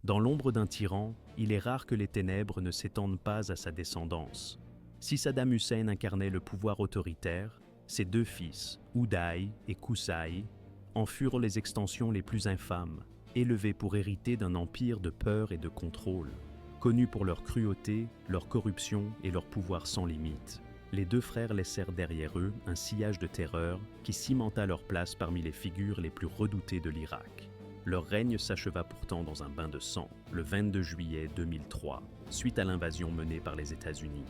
Dans l'ombre d'un tyran, il est rare que les ténèbres ne s'étendent pas à sa descendance. Si Saddam Hussein incarnait le pouvoir autoritaire, ses deux fils, Uday et Qusay, en furent les extensions les plus infâmes, élevés pour hériter d'un empire de peur et de contrôle, connus pour leur cruauté, leur corruption et leur pouvoir sans limite. Les deux frères laissèrent derrière eux un sillage de terreur qui cimenta leur place parmi les figures les plus redoutées de l'Irak. Leur règne s'acheva pourtant dans un bain de sang, le 22 juillet 2003, suite à l'invasion menée par les États-Unis.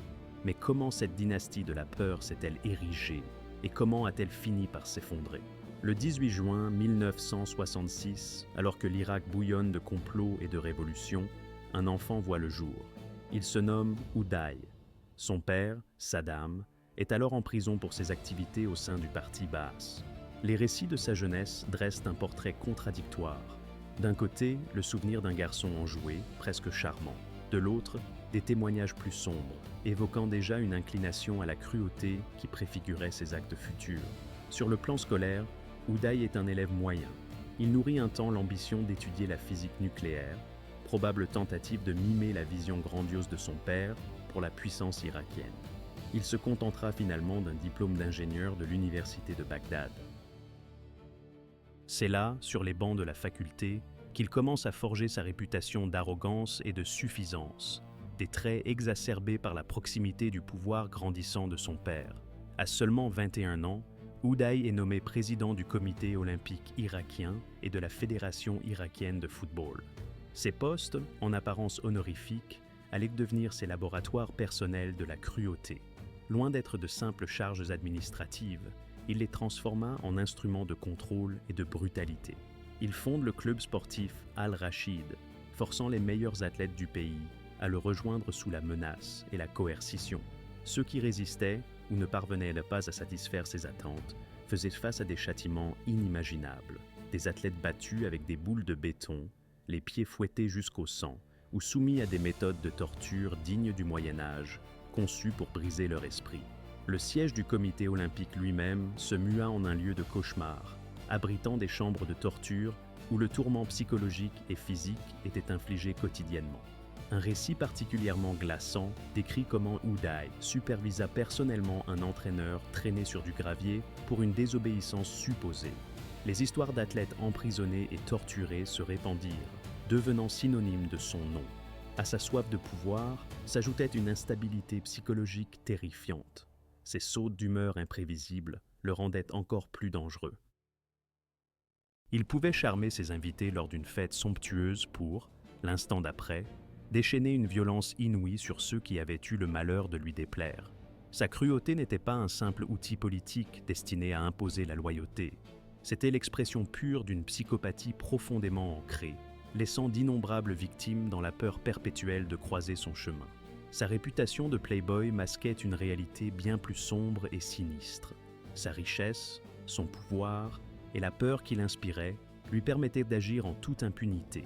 Mais comment cette dynastie de la peur s'est-elle érigée et comment a-t-elle fini par s'effondrer? Le 18 juin 1966, alors que l'Irak bouillonne de complots et de révolutions, un enfant voit le jour. Il se nomme Uday. Son père, Saddam, est alors en prison pour ses activités au sein du parti Baas. Les récits de sa jeunesse dressent un portrait contradictoire. D'un côté, le souvenir d'un garçon enjoué, presque charmant. De l'autre, des témoignages plus sombres, évoquant déjà une inclination à la cruauté qui préfigurait ses actes futurs. Sur le plan scolaire, Uday est un élève moyen. Il nourrit un temps l'ambition d'étudier la physique nucléaire, probable tentative de mimer la vision grandiose de son père pour la puissance irakienne. Il se contentera finalement d'un diplôme d'ingénieur de l'université de Bagdad. C'est là, sur les bancs de la faculté, qu'il commence à forger sa réputation d'arrogance et de suffisance, des traits exacerbés par la proximité du pouvoir grandissant de son père. À seulement 21 ans, Uday est nommé président du comité olympique irakien et de la fédération irakienne de football. Ces postes, en apparence honorifiques, allaient devenir ses laboratoires personnels de la cruauté. Loin d'être de simples charges administratives, il les transforma en instruments de contrôle et de brutalité. Il fonde le club sportif Al-Rachid, forçant les meilleurs athlètes du pays à le rejoindre sous la menace et la coercition. Ceux qui résistaient ou ne parvenaient pas à satisfaire ses attentes faisaient face à des châtiments inimaginables. Des athlètes battus avec des boules de béton, les pieds fouettés jusqu'au sang, ou soumis à des méthodes de torture dignes du Moyen-Âge, conçues pour briser leur esprit. Le siège du comité olympique lui-même se mua en un lieu de cauchemar, abritant des chambres de torture où le tourment psychologique et physique était infligé quotidiennement. Un récit particulièrement glaçant décrit comment Uday supervisa personnellement un entraîneur traîné sur du gravier pour une désobéissance supposée. Les histoires d'athlètes emprisonnés et torturés se répandirent, devenant synonymes de son nom. À sa soif de pouvoir s'ajoutait une instabilité psychologique terrifiante. Ces sautes d'humeur imprévisibles le rendaient encore plus dangereux. Il pouvait charmer ses invités lors d'une fête somptueuse pour, l'instant d'après, déchaîner une violence inouïe sur ceux qui avaient eu le malheur de lui déplaire. Sa cruauté n'était pas un simple outil politique destiné à imposer la loyauté. C'était l'expression pure d'une psychopathie profondément ancrée, laissant d'innombrables victimes dans la peur perpétuelle de croiser son chemin. Sa réputation de playboy masquait une réalité bien plus sombre et sinistre. Sa richesse, son pouvoir et la peur qu'il inspirait lui permettaient d'agir en toute impunité.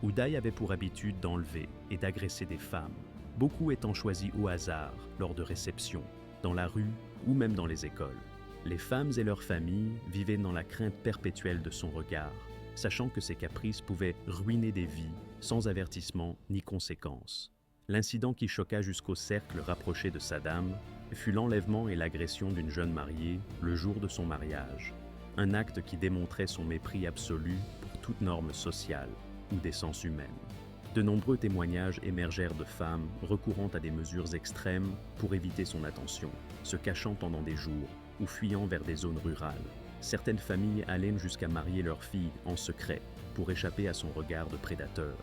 Uday avait pour habitude d'enlever et d'agresser des femmes, beaucoup étant choisis au hasard lors de réceptions, dans la rue ou même dans les écoles. Les femmes et leurs familles vivaient dans la crainte perpétuelle de son regard, sachant que ses caprices pouvaient ruiner des vies sans avertissement ni conséquence. L'incident qui choqua jusqu'au cercle rapproché de Saddam fut l'enlèvement et l'agression d'une jeune mariée le jour de son mariage, un acte qui démontrait son mépris absolu pour toute norme sociale ou d'essence humaine. De nombreux témoignages émergèrent de femmes recourant à des mesures extrêmes pour éviter son attention, se cachant pendant des jours ou fuyant vers des zones rurales. Certaines familles allaient jusqu'à marier leurs filles en secret pour échapper à son regard de prédateur.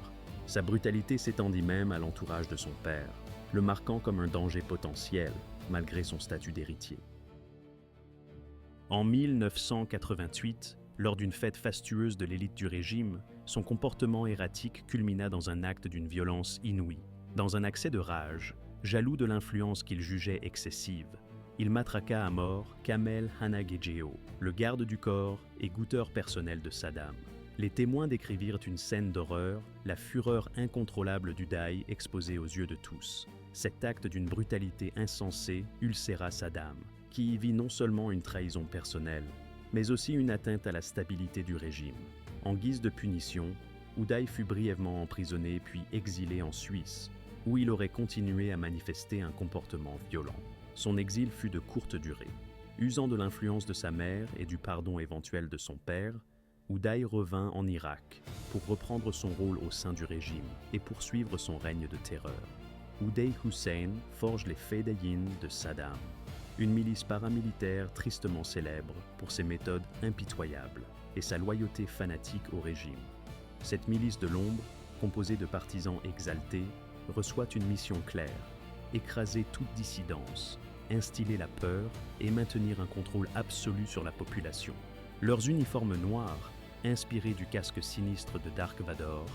Sa brutalité s'étendit même à l'entourage de son père, le marquant comme un danger potentiel malgré son statut d'héritier. En 1988, lors d'une fête fastueuse de l'élite du régime, son comportement erratique culmina dans un acte d'une violence inouïe. Dans un accès de rage, jaloux de l'influence qu'il jugeait excessive, il matraqua à mort Kamel Hanagejeo, le garde du corps et goûteur personnel de Saddam. Les témoins décrivirent une scène d'horreur, la fureur incontrôlable d'Uday exposée aux yeux de tous. Cet acte d'une brutalité insensée ulcéra Saddam, qui y vit non seulement une trahison personnelle, mais aussi une atteinte à la stabilité du régime. En guise de punition, Uday fut brièvement emprisonné puis exilé en Suisse, où il aurait continué à manifester un comportement violent. Son exil fut de courte durée. Usant de l'influence de sa mère et du pardon éventuel de son père, Uday revint en Irak pour reprendre son rôle au sein du régime et poursuivre son règne de terreur. Uday Hussein forge les Fedayeen de Saddam, une milice paramilitaire tristement célèbre pour ses méthodes impitoyables et sa loyauté fanatique au régime. Cette milice de l'ombre, composée de partisans exaltés, reçoit une mission claire: écraser toute dissidence, instiller la peur et maintenir un contrôle absolu sur la population. Leurs uniformes noirs, inspirés du casque sinistre de Dark Vador,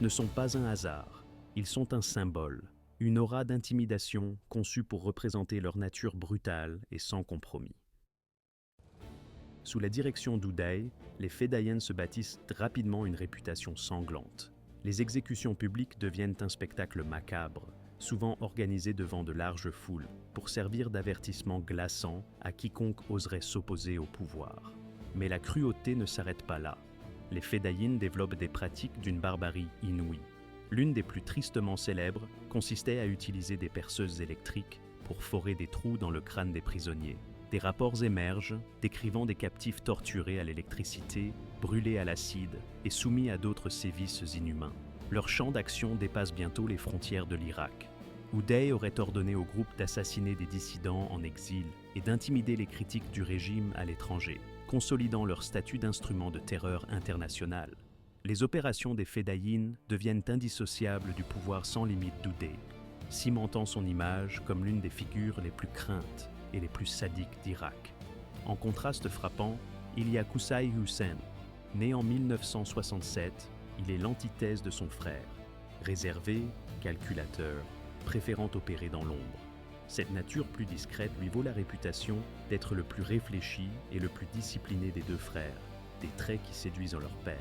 ne sont pas un hasard, ils sont un symbole, une aura d'intimidation conçue pour représenter leur nature brutale et sans compromis. Sous la direction d'Uday, les Fedayeen se bâtissent rapidement une réputation sanglante. Les exécutions publiques deviennent un spectacle macabre, souvent organisé devant de larges foules, pour servir d'avertissement glaçant à quiconque oserait s'opposer au pouvoir. Mais la cruauté ne s'arrête pas là. Les Fedayeen développent des pratiques d'une barbarie inouïe. L'une des plus tristement célèbres consistait à utiliser des perceuses électriques pour forer des trous dans le crâne des prisonniers. Des rapports émergent décrivant des captifs torturés à l'électricité, brûlés à l'acide et soumis à d'autres sévices inhumains. Leur champ d'action dépasse bientôt les frontières de l'Irak. Uday aurait ordonné au groupe d'assassiner des dissidents en exil et d'intimider les critiques du régime à l'étranger, consolidant leur statut d'instrument de terreur international. Les opérations des Fedayeen deviennent indissociables du pouvoir sans limite d'Uday, cimentant son image comme l'une des figures les plus craintes et les plus sadiques d'Irak. En contraste frappant, il y a Qusay Hussein. Né en 1967, il est l'antithèse de son frère, réservé, calculateur, préférant opérer dans l'ombre. Cette nature plus discrète lui vaut la réputation d'être le plus réfléchi et le plus discipliné des deux frères, des traits qui séduisent leur père.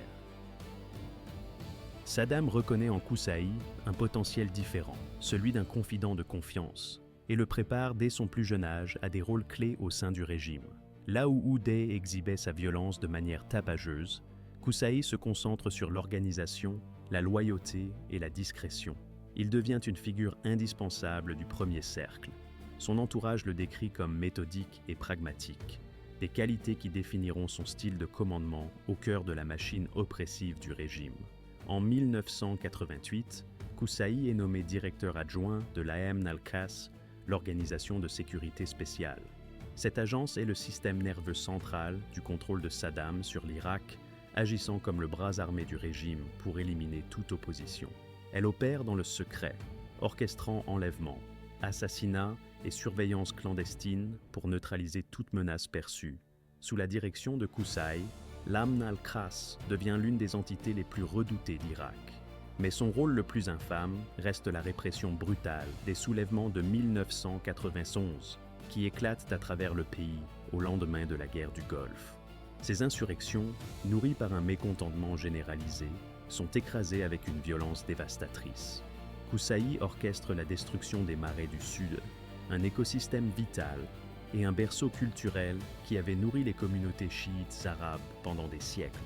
Saddam reconnaît en Qusay un potentiel différent, celui d'un confident de confiance, et le prépare dès son plus jeune âge à des rôles clés au sein du régime. Là où Uday exhibait sa violence de manière tapageuse, Qusay se concentre sur l'organisation, la loyauté et la discrétion. Il devient une figure indispensable du premier cercle. Son entourage le décrit comme méthodique et pragmatique, des qualités qui définiront son style de commandement au cœur de la machine oppressive du régime. En 1988, Qusay est nommé directeur adjoint de l'Amn al-Qas, l'organisation de sécurité spéciale. Cette agence est le système nerveux central du contrôle de Saddam sur l'Irak, agissant comme le bras armé du régime pour éliminer toute opposition. Elle opère dans le secret, orchestrant enlèvements, assassinats et surveillance clandestine pour neutraliser toute menace perçue. Sous la direction de Qusay, l'Amn al-Qas devient l'une des entités les plus redoutées d'Irak. Mais son rôle le plus infâme reste la répression brutale des soulèvements de 1991, qui éclatent à travers le pays au lendemain de la guerre du Golfe. Ces insurrections, nourries par un mécontentement généralisé, sont écrasées avec une violence dévastatrice. Qusay orchestre la destruction des marais du Sud, un écosystème vital et un berceau culturel qui avait nourri les communautés chiites arabes pendant des siècles.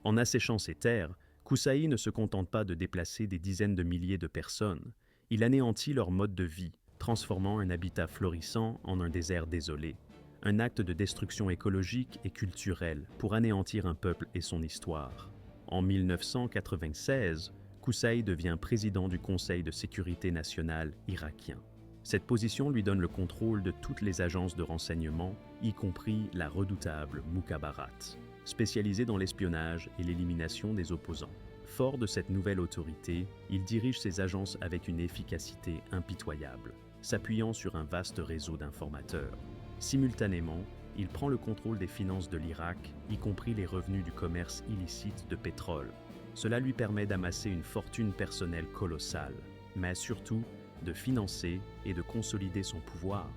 En asséchant ces terres, Qusay ne se contente pas de déplacer des dizaines de milliers de personnes, il anéantit leur mode de vie, transformant un habitat florissant en un désert désolé. Un acte de destruction écologique et culturelle pour anéantir un peuple et son histoire. En 1996, Qusay devient président du Conseil de sécurité nationale irakien. Cette position lui donne le contrôle de toutes les agences de renseignement, y compris la redoutable Mukhabarat, spécialisée dans l'espionnage et l'élimination des opposants. Fort de cette nouvelle autorité, il dirige ses agences avec une efficacité impitoyable, s'appuyant sur un vaste réseau d'informateurs. Simultanément, il prend le contrôle des finances de l'Irak, y compris les revenus du commerce illicite de pétrole. Cela lui permet d'amasser une fortune personnelle colossale, mais surtout de financer et de consolider son pouvoir.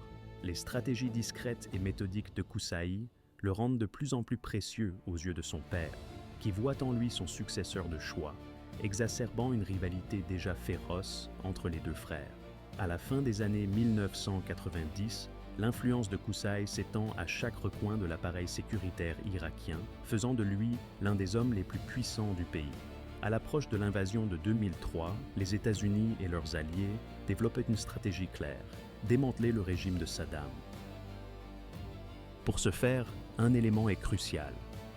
Les stratégies discrètes et méthodiques de Qusay le rendent de plus en plus précieux aux yeux de son père, qui voit en lui son successeur de choix, exacerbant une rivalité déjà féroce entre les deux frères. À la fin des années 1990, l'influence de Qusay s'étend à chaque recoin de l'appareil sécuritaire irakien, faisant de lui l'un des hommes les plus puissants du pays. À l'approche de l'invasion de 2003, les États-Unis et leurs alliés développaient une stratégie claire, démanteler le régime de Saddam. Pour ce faire, un élément est crucial.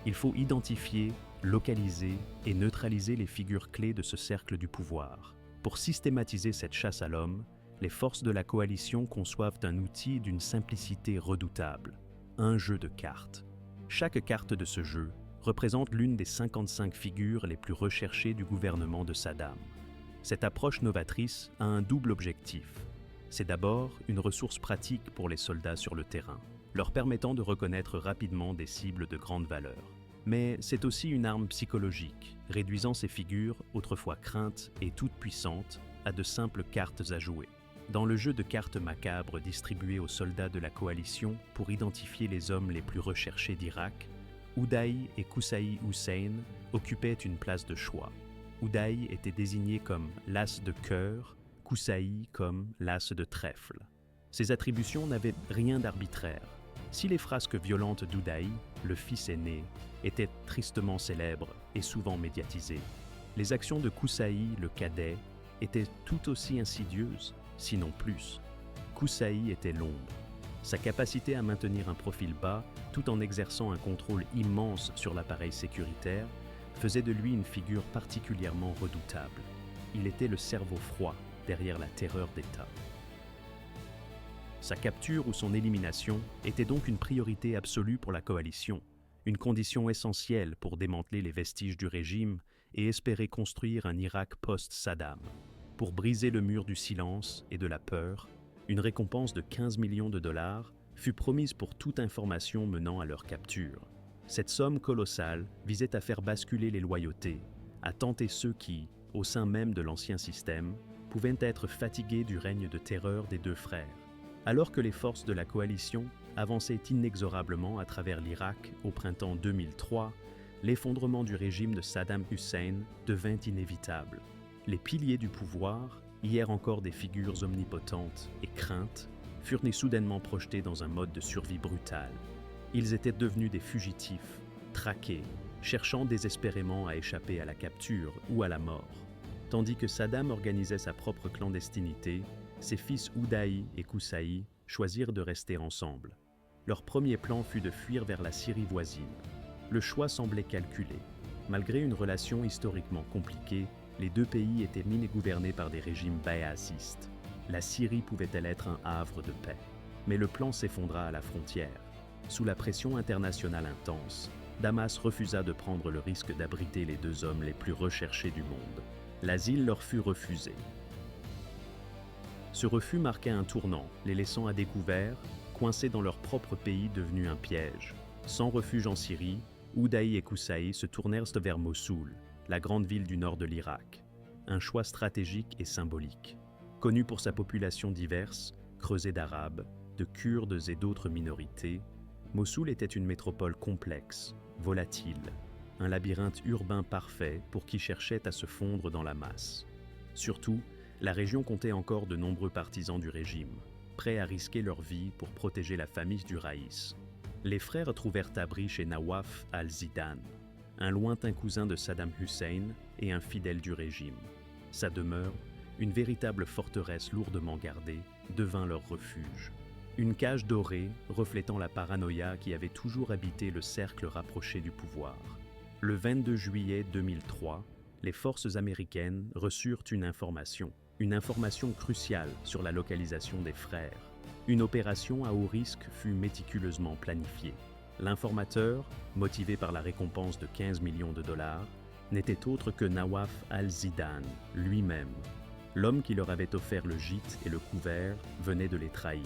Il faut identifier, localiser et neutraliser les figures clés de ce cercle du pouvoir. Pour systématiser cette chasse à l'homme, les forces de la coalition conçoivent un outil d'une simplicité redoutable, un jeu de cartes. Chaque carte de ce jeu représente l'une des 55 figures les plus recherchées du gouvernement de Saddam. Cette approche novatrice a un double objectif. C'est d'abord une ressource pratique pour les soldats sur le terrain, leur permettant de reconnaître rapidement des cibles de grande valeur. Mais c'est aussi une arme psychologique, réduisant ces figures, autrefois craintes et toutes puissantes, à de simples cartes à jouer. Dans le jeu de cartes macabres distribué aux soldats de la coalition pour identifier les hommes les plus recherchés d'Irak, Uday et Qusay Hussein occupaient une place de choix. Uday était désigné comme l'as de cœur, Qusay comme l'as de trèfle. Ces attributions n'avaient rien d'arbitraire. Si les frasques violentes d'Uday, le fils aîné, étaient tristement célèbres et souvent médiatisées, les actions de Qusay, le cadet, étaient tout aussi insidieuses, sinon plus. Qusay était l'ombre. Sa capacité à maintenir un profil bas, tout en exerçant un contrôle immense sur l'appareil sécuritaire, faisait de lui une figure particulièrement redoutable. Il était le cerveau froid derrière la terreur d'État. Sa capture ou son élimination était donc une priorité absolue pour la coalition, une condition essentielle pour démanteler les vestiges du régime et espérer construire un Irak post-Saddam. Pour briser le mur du silence et de la peur, une récompense de 15 millions de dollars fut promise pour toute information menant à leur capture. Cette somme colossale visait à faire basculer les loyautés, à tenter ceux qui, au sein même de l'ancien système, pouvaient être fatigués du règne de terreur des deux frères. Alors que les forces de la coalition avançaient inexorablement à travers l'Irak au printemps 2003, l'effondrement du régime de Saddam Hussein devint inévitable. Les piliers du pouvoir, hier encore des figures omnipotentes et craintes, furent soudainement projetés dans un mode de survie brutal. Ils étaient devenus des fugitifs, traqués, cherchant désespérément à échapper à la capture ou à la mort. Tandis que Saddam organisait sa propre clandestinité, ses fils Uday et Qusay choisirent de rester ensemble. Leur premier plan fut de fuir vers la Syrie voisine. Le choix semblait calculé. Malgré une relation historiquement compliquée, les deux pays étaient gouvernés par des régimes baasistes. La Syrie pouvait-elle être un havre de paix? Mais le plan s'effondra à la frontière. Sous la pression internationale intense, Damas refusa de prendre le risque d'abriter les deux hommes les plus recherchés du monde. L'asile leur fut refusé. Ce refus marquait un tournant, les laissant à découvert, coincés dans leur propre pays devenu un piège. Sans refuge en Syrie, Uday et Qusay se tournèrent vers Mossoul, la grande ville du nord de l'Irak. Un choix stratégique et symbolique. Connu pour sa population diverse, creusée d'Arabes, de Kurdes et d'autres minorités, Mossoul était une métropole complexe, volatile, un labyrinthe urbain parfait pour qui cherchait à se fondre dans la masse. Surtout, la région comptait encore de nombreux partisans du régime, prêts à risquer leur vie pour protéger la famille du Raïs. Les frères trouvèrent abri chez Nawaf al-Zidane, un lointain cousin de Saddam Hussein et un fidèle du régime. Sa demeure, une véritable forteresse lourdement gardée, devint leur refuge. Une cage dorée reflétant la paranoïa qui avait toujours habité le cercle rapproché du pouvoir. Le 22 juillet 2003, les forces américaines reçurent une information cruciale sur la localisation des frères. Une opération à haut risque fut méticuleusement planifiée. L'informateur, motivé par la récompense de 15 millions de dollars, n'était autre que Nawaf al-Zidane, lui-même. L'homme qui leur avait offert le gîte et le couvert venait de les trahir.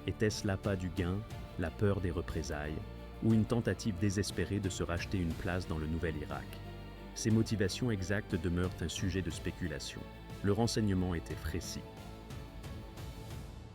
Était-ce l'appât du gain, la peur des représailles, ou une tentative désespérée de se racheter une place dans le nouvel Irak? Ces motivations exactes demeurent un sujet de spéculation. Le renseignement était précis.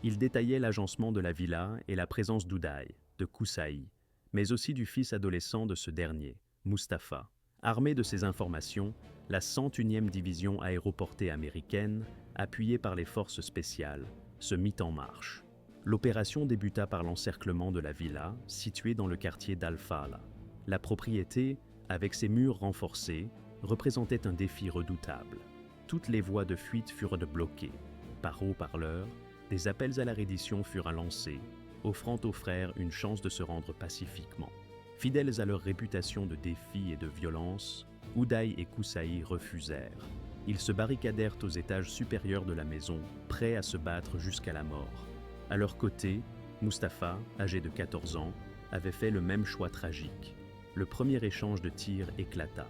Il détaillait l'agencement de la villa et la présence d'Uday, de Qusay, mais aussi du fils adolescent de ce dernier, Mustapha. Armée de ces informations, la 101e division aéroportée américaine, appuyée par les forces spéciales, se mit en marche. L'opération débuta par l'encerclement de la villa, située dans le quartier d'Al-Fala. La propriété, avec ses murs renforcés, représentait un défi redoutable. Toutes les voies de fuite furent bloquées. Par haut-parleurs, des appels à la reddition furent lancés, offrant aux frères une chance de se rendre pacifiquement. Fidèles à leur réputation de défi et de violence, Uday et Qusay refusèrent. Ils se barricadèrent aux étages supérieurs de la maison, prêts à se battre jusqu'à la mort. À leur côté, Mustapha, âgé de 14 ans, avait fait le même choix tragique. Le premier échange de tirs éclata.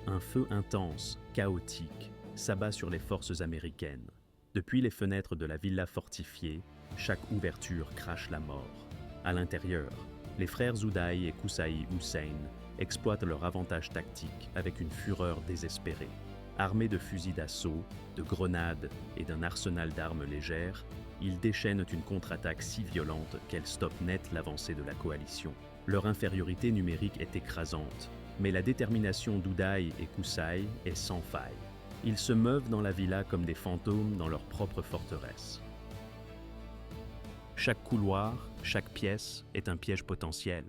Un feu intense, chaotique, s'abat sur les forces américaines. Depuis les fenêtres de la villa fortifiée, chaque ouverture crache la mort. À l'intérieur, les frères Uday et Qusay Hussein exploitent leur avantage tactique avec une fureur désespérée. Armés de fusils d'assaut, de grenades et d'un arsenal d'armes légères, ils déchaînent une contre-attaque si violente qu'elle stoppe net l'avancée de la coalition. Leur infériorité numérique est écrasante, mais la détermination d'Uday et Qusay est sans faille. Ils se meuvent dans la villa comme des fantômes dans leur propre forteresse. Chaque couloir, chaque pièce est un piège potentiel.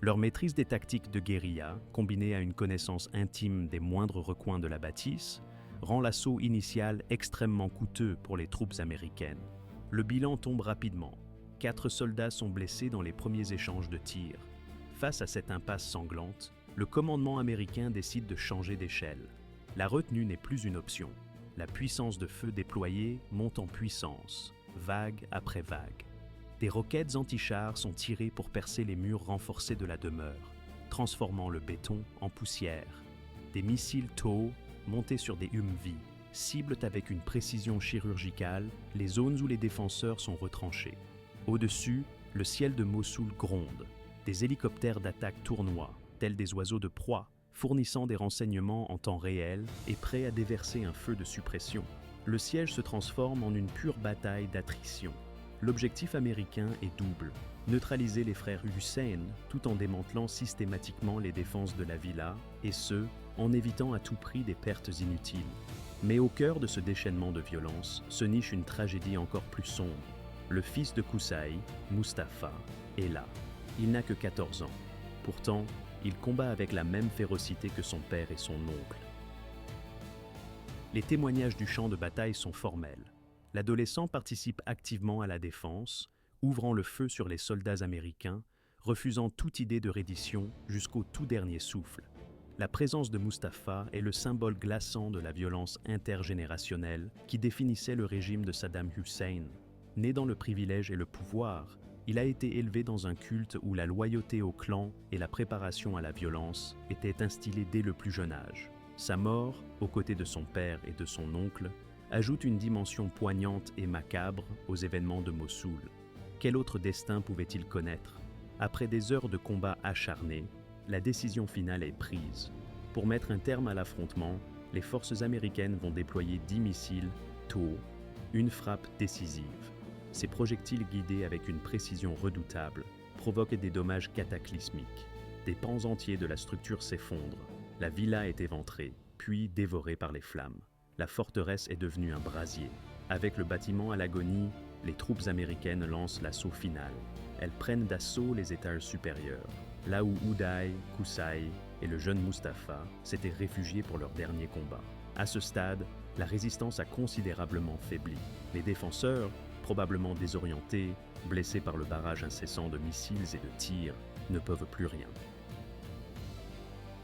Leur maîtrise des tactiques de guérilla, combinée à une connaissance intime des moindres recoins de la bâtisse, rend l'assaut initial extrêmement coûteux pour les troupes américaines. Le bilan tombe rapidement. 4 soldats sont blessés dans les premiers échanges de tirs. Face à cette impasse sanglante, le commandement américain décide de changer d'échelle. La retenue n'est plus une option. La puissance de feu déployée monte en puissance, vague après vague. Des roquettes anti-chars sont tirées pour percer les murs renforcés de la demeure, transformant le béton en poussière. Des missiles TOW, montés sur des Humvee, ciblent avec une précision chirurgicale les zones où les défenseurs sont retranchés. Au-dessus, le ciel de Mossoul gronde. Des hélicoptères d'attaque tournoient, tels des oiseaux de proie, fournissant des renseignements en temps réel et prêts à déverser un feu de suppression. Le siège se transforme en une pure bataille d'attrition. L'objectif américain est double, neutraliser les frères Hussein tout en démantelant systématiquement les défenses de la villa, et ce, en évitant à tout prix des pertes inutiles. Mais au cœur de ce déchaînement de violence se niche une tragédie encore plus sombre. Le fils de Qusay, Mustapha, est là. Il n'a que 14 ans. Pourtant, il combat avec la même férocité que son père et son oncle. Les témoignages du champ de bataille sont formels. L'adolescent participe activement à la défense, ouvrant le feu sur les soldats américains, refusant toute idée de reddition jusqu'au tout dernier souffle. La présence de Mustapha est le symbole glaçant de la violence intergénérationnelle qui définissait le régime de Saddam Hussein. Né dans le privilège et le pouvoir, il a été élevé dans un culte où la loyauté au clan et la préparation à la violence étaient instillées dès le plus jeune âge. Sa mort, aux côtés de son père et de son oncle, ajoute une dimension poignante et macabre aux événements de Mossoul. Quel autre destin pouvait-il connaître? Après des heures de combat acharnés, la décision finale est prise. Pour mettre un terme à l'affrontement, les forces américaines vont déployer 10 missiles TOW, une frappe décisive. Ces projectiles guidés avec une précision redoutable provoquent des dommages cataclysmiques. Des pans entiers de la structure s'effondrent. La villa est éventrée, puis dévorée par les flammes. La forteresse est devenue un brasier. Avec le bâtiment à l'agonie, les troupes américaines lancent l'assaut final. Elles prennent d'assaut les étages supérieurs, là où Uday, Qusay et le jeune Mustapha s'étaient réfugiés pour leur dernier combat. À ce stade, la résistance a considérablement faibli. Les défenseurs, probablement désorientés, blessés par le barrage incessant de missiles et de tirs, ne peuvent plus rien.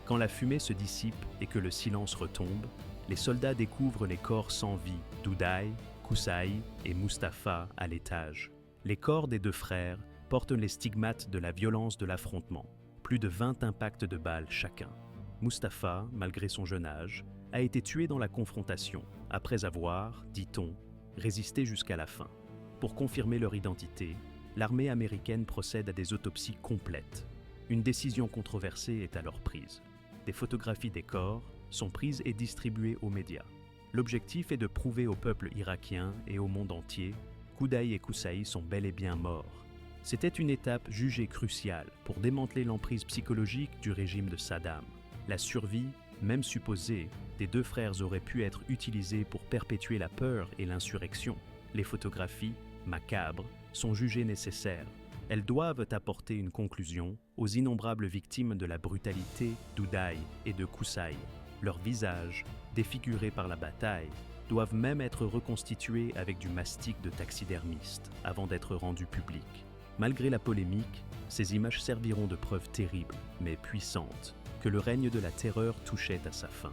Quand la fumée se dissipe et que le silence retombe, les soldats découvrent les corps sans vie d'Uday, Qusay et Mustapha à l'étage. Les corps des 2 frères portent les stigmates de la violence de l'affrontement, plus de 20 impacts de balles chacun. Mustapha, malgré son jeune âge, a été tué dans la confrontation, après avoir, dit-on, résisté jusqu'à la fin. Pour confirmer leur identité, l'armée américaine procède à des autopsies complètes. Une décision controversée est alors prise. Des photographies des corps sont prises et distribuées aux médias. L'objectif est de prouver au peuple irakien et au monde entier qu'Uday et Qusay sont bel et bien morts. C'était une étape jugée cruciale pour démanteler l'emprise psychologique du régime de Saddam. La survie, même supposée, des 2 frères aurait pu être utilisée pour perpétuer la peur et l'insurrection. Les photographies, macabres, sont jugées nécessaires. Elles doivent apporter une conclusion aux innombrables victimes de la brutalité d'Uday et de Kusai. Leurs visages, défigurés par la bataille, doivent même être reconstitués avec du mastic de taxidermiste avant d'être rendus publics. Malgré la polémique, ces images serviront de preuve terrible, mais puissante, que le règne de la terreur touchait à sa fin.